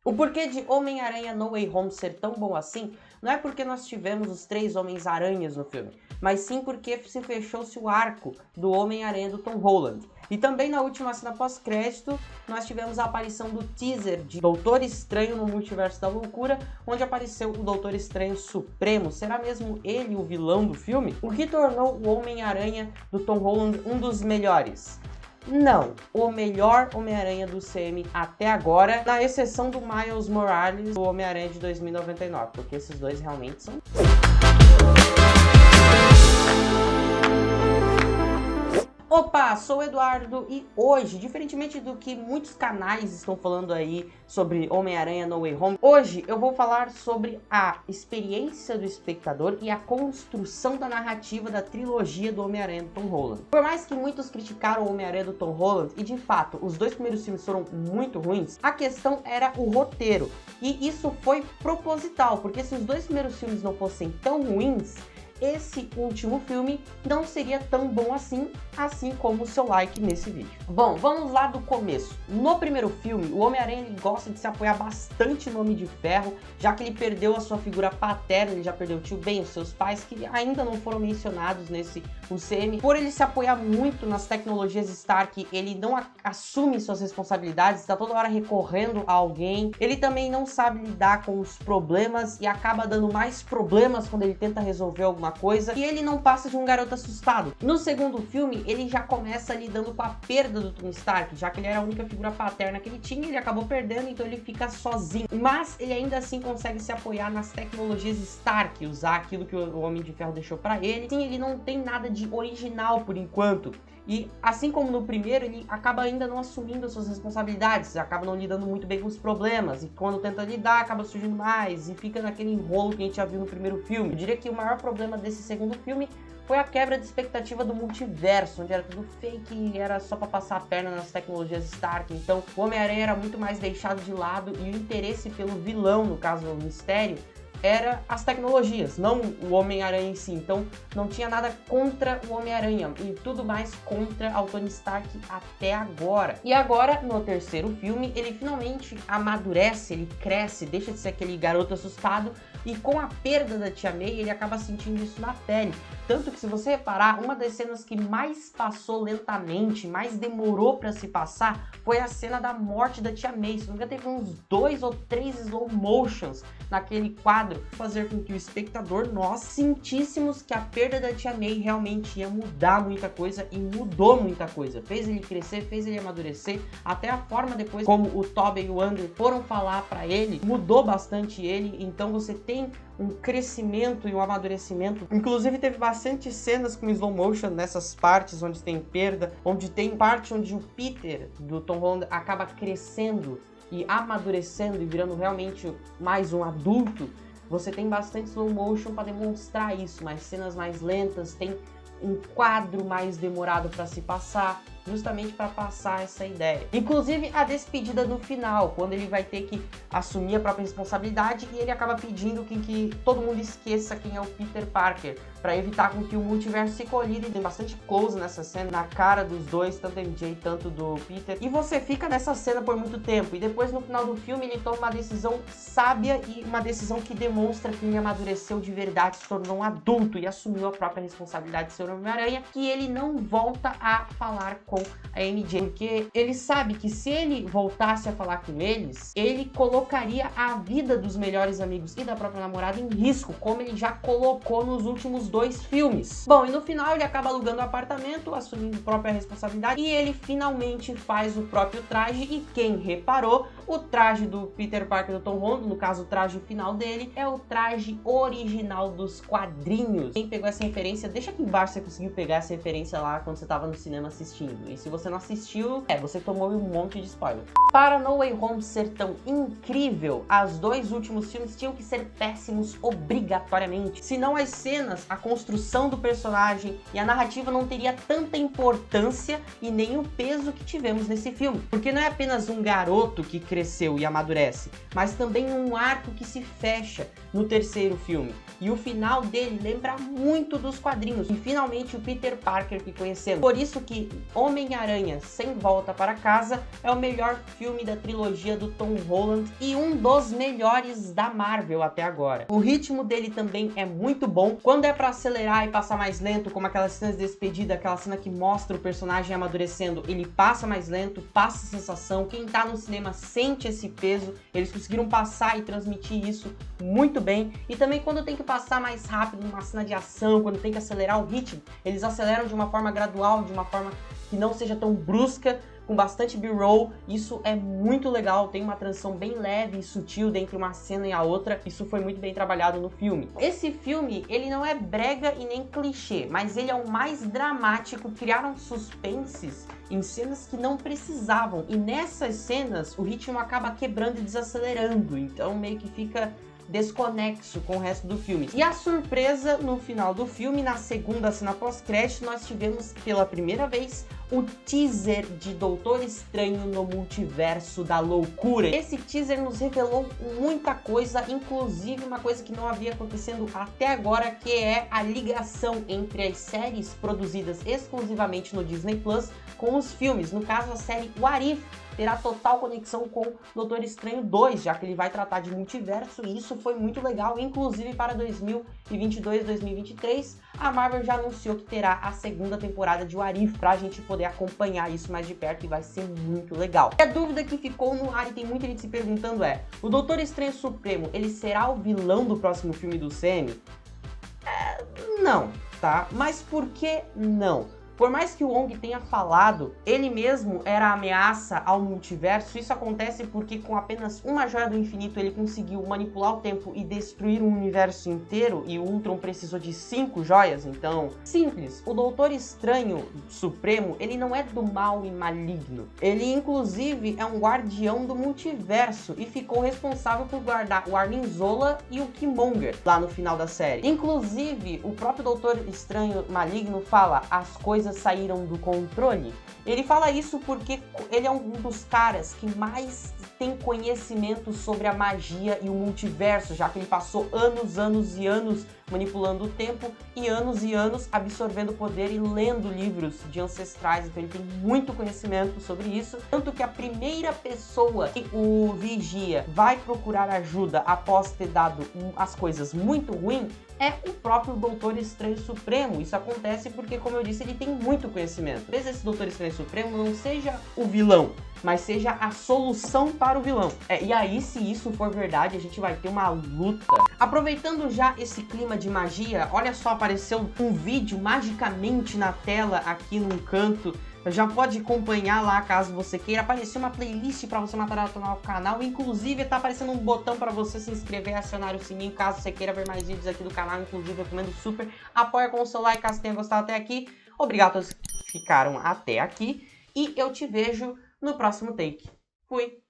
O porquê de Homem-Aranha No Way Home ser tão bom assim, não é porque nós tivemos os 3 Homens-Aranhas no filme, mas sim porque se fechou-se o arco do Homem-Aranha do Tom Holland. E também na última cena pós-crédito, nós tivemos a aparição do teaser de Doutor Estranho no Multiverso da Loucura, onde apareceu o Doutor Estranho Supremo. Será mesmo ele o vilão do filme? O que tornou o Homem-Aranha do Tom Holland um dos melhores? Não, o melhor Homem-Aranha do CM até agora, na exceção do Miles Morales, do Homem-Aranha de 2099, porque esses dois realmente são... Opa, sou o Eduardo e hoje, diferentemente do que muitos canais estão falando aí sobre Homem-Aranha No Way Home, hoje eu vou falar sobre a experiência do espectador e a construção da narrativa da trilogia do Homem-Aranha do Tom Holland. Por mais que muitos criticaram o Homem-Aranha do Tom Holland, e de fato, os 2 primeiros filmes foram muito ruins, a questão era o roteiro. E isso foi proposital, porque se os 2 primeiros filmes não fossem tão ruins, esse último filme não seria tão bom assim como o seu like nesse vídeo. Bom, vamos lá do começo. No primeiro filme, o Homem-Aranha gosta de se apoiar bastante no Homem de Ferro, já que ele perdeu a sua figura paterna, ele já perdeu o tio Ben, os seus pais, que ainda não foram mencionados nesse UCM. Por ele se apoiar muito nas tecnologias Stark, ele não assume suas responsabilidades, está toda hora recorrendo a alguém. Ele também não sabe lidar com os problemas e acaba dando mais problemas quando ele tenta resolver alguma coisa, e ele não passa de um garoto assustado. No segundo filme, ele já começa lidando com a perda do Tony Stark, já que ele era a única figura paterna que ele tinha, ele acabou perdendo, então ele fica sozinho. Mas ele ainda assim consegue se apoiar nas tecnologias Stark, usar aquilo que o Homem de Ferro deixou pra ele. Sim, ele não tem nada de original por enquanto. E assim como no primeiro, ele acaba ainda não assumindo as suas responsabilidades, acaba não lidando muito bem com os problemas, e quando tenta lidar, acaba surgindo mais, e fica naquele enrolo que a gente já viu no primeiro filme. Eu diria que o maior problema desse segundo filme foi a quebra de expectativa do multiverso, onde era tudo fake e era só pra passar a perna nas tecnologias Stark. Então o Homem-Aranha era muito mais deixado de lado, e o interesse pelo vilão, no caso o Mistério, era as tecnologias, não o Homem-Aranha em si. Então não tinha nada contra o Homem-Aranha e tudo mais contra o Tony Stark até agora. E agora, no terceiro filme, ele finalmente amadurece, ele cresce, deixa de ser aquele garoto assustado, e com a perda da Tia May, ele acaba sentindo isso na pele. Tanto que, se você reparar, uma das cenas que mais passou lentamente, mais demorou pra se passar, foi a cena da morte da Tia May. Se não me engano, teve uns 2 ou 3 slow motions naquele quadro, fazer com que o espectador, nós, sentíssemos que a perda da Tia May realmente ia mudar muita coisa, e mudou muita coisa. Fez ele crescer, fez ele amadurecer, até a forma depois como o Tobey e o Andrew foram falar pra ele, mudou bastante ele. Então você tem um crescimento e um amadurecimento. Inclusive teve bastante cenas com slow motion nessas partes onde tem perda, onde tem parte onde o Peter do Tom Holland acaba crescendo e amadurecendo e virando realmente mais um adulto. Você tem bastante slow motion para demonstrar isso, mas cenas mais lentas, tem um quadro mais demorado para se passar, justamente para passar essa ideia. Inclusive a despedida do final, quando ele vai ter que assumir a própria responsabilidade, e ele acaba pedindo que todo mundo esqueça quem é o Peter Parker, para evitar com que o multiverso se colida. E tem bastante close nessa cena, na cara dos dois, tanto do MJ tanto do Peter, e você fica nessa cena por muito tempo, e depois no final do filme ele toma uma decisão sábia, e uma decisão que demonstra que ele amadureceu de verdade, se tornou um adulto e assumiu a própria responsabilidade de ser o Homem-Aranha, que ele não volta a falar com a MJ, porque ele sabe que se ele voltasse a falar com eles, ele colocaria a vida dos melhores amigos e da própria namorada em risco, como ele já colocou nos últimos 2 filmes. Bom, e no final ele acaba alugando o apartamento, assumindo a própria responsabilidade, e ele finalmente faz o próprio traje. E quem reparou, o traje do Peter Parker do Tom Holland, no caso o traje final dele, é o traje original dos quadrinhos. Quem pegou essa referência, deixa aqui embaixo se você conseguiu pegar essa referência lá quando você tava no cinema assistindo. E se você não assistiu, você tomou um monte de spoiler. Para No Way Home ser tão incrível, os 2 últimos filmes tinham que ser péssimos obrigatoriamente. Senão as cenas, a construção do personagem e a narrativa não teria tanta importância e nem o peso que tivemos nesse filme. Porque não é apenas um garoto que cresceu e amadurece, mas também um arco que se fecha no terceiro filme. E o final dele lembra muito dos quadrinhos. E finalmente o Peter Parker que conhecemos. Por isso que Homem-Aranha Sem Volta para Casa é o melhor filme da trilogia do Tom Holland e um dos melhores da Marvel até agora. O ritmo dele também é muito bom. Quando é pra acelerar e passar mais lento, como aquelas cenas de despedida, aquela cena que mostra o personagem amadurecendo, ele passa mais lento, passa a sensação. Quem tá no cinema sente esse peso. Eles conseguiram passar e transmitir isso muito bem. E também quando tem que passar mais rápido numa cena de ação, quando tem que acelerar o ritmo, eles aceleram de uma forma gradual, de uma forma que não seja tão brusca, com bastante B-roll. Isso é muito legal, tem uma transição bem leve e sutil entre uma cena e a outra. Isso foi muito bem trabalhado no filme. Esse filme, ele não é brega e nem clichê, mas ele é o mais dramático. Criaram suspenses em cenas que não precisavam, e nessas cenas o ritmo acaba quebrando e desacelerando, então meio que fica desconexo com o resto do filme. E a surpresa no final do filme, na segunda cena pós-crédito, nós tivemos pela primeira vez o teaser de Doutor Estranho no Multiverso da Loucura. Esse teaser nos revelou muita coisa, inclusive uma coisa que não havia acontecendo até agora, que é a ligação entre as séries produzidas exclusivamente no Disney Plus com os filmes. No caso, a série What If terá total conexão com Doutor Estranho 2, já que ele vai tratar de multiverso, e isso foi muito legal. Inclusive para 2022, 2023, a Marvel já anunciou que terá a segunda temporada de What If, pra gente poder acompanhar isso mais de perto, e vai ser muito legal. E a dúvida que ficou no ar e tem muita gente se perguntando é: o Doutor Estranho Supremo, ele será o vilão do próximo filme do CM? Não, tá? Mas por que não? Por mais que o Wong tenha falado, ele mesmo era a ameaça ao multiverso. Isso acontece porque com apenas uma joia do infinito ele conseguiu manipular o tempo e destruir um universo inteiro, e o Ultron precisou de 5 joias. Então, simples, o Doutor Estranho Supremo, ele não é do mal e maligno. Ele inclusive é um guardião do multiverso e ficou responsável por guardar o Arnim Zola e o Killmonger lá no final da série. Inclusive, o próprio Doutor Estranho Maligno fala: as coisas saíram do controle. Ele fala isso porque ele é um dos caras que mais tem conhecimento sobre a magia e o multiverso, já que ele passou anos e anos manipulando o tempo e anos absorvendo poder e lendo livros de ancestrais. Então ele tem muito conhecimento sobre isso, tanto que a primeira pessoa que o Vigia vai procurar ajuda após ter dado as coisas muito ruins é o próprio Doutor Estranho Supremo. Isso acontece porque, como eu disse, ele tem muito conhecimento. Talvez esse Doutor Estranho Supremo não seja o vilão, mas seja a solução para o vilão. E aí, se isso for verdade, a gente vai ter uma luta. Aproveitando já esse clima de magia, olha só, apareceu um vídeo magicamente na tela aqui num canto. Já pode acompanhar lá caso você queira. Apareceu uma playlist para você maratonar o canal. Inclusive tá aparecendo um botão para você se inscrever e acionar o sininho caso você queira ver mais vídeos aqui do canal. Inclusive eu recomendo super. Apoia com o seu like caso tenha gostado até aqui. Obrigado a todos que ficaram até aqui. E eu te vejo no próximo take. Fui!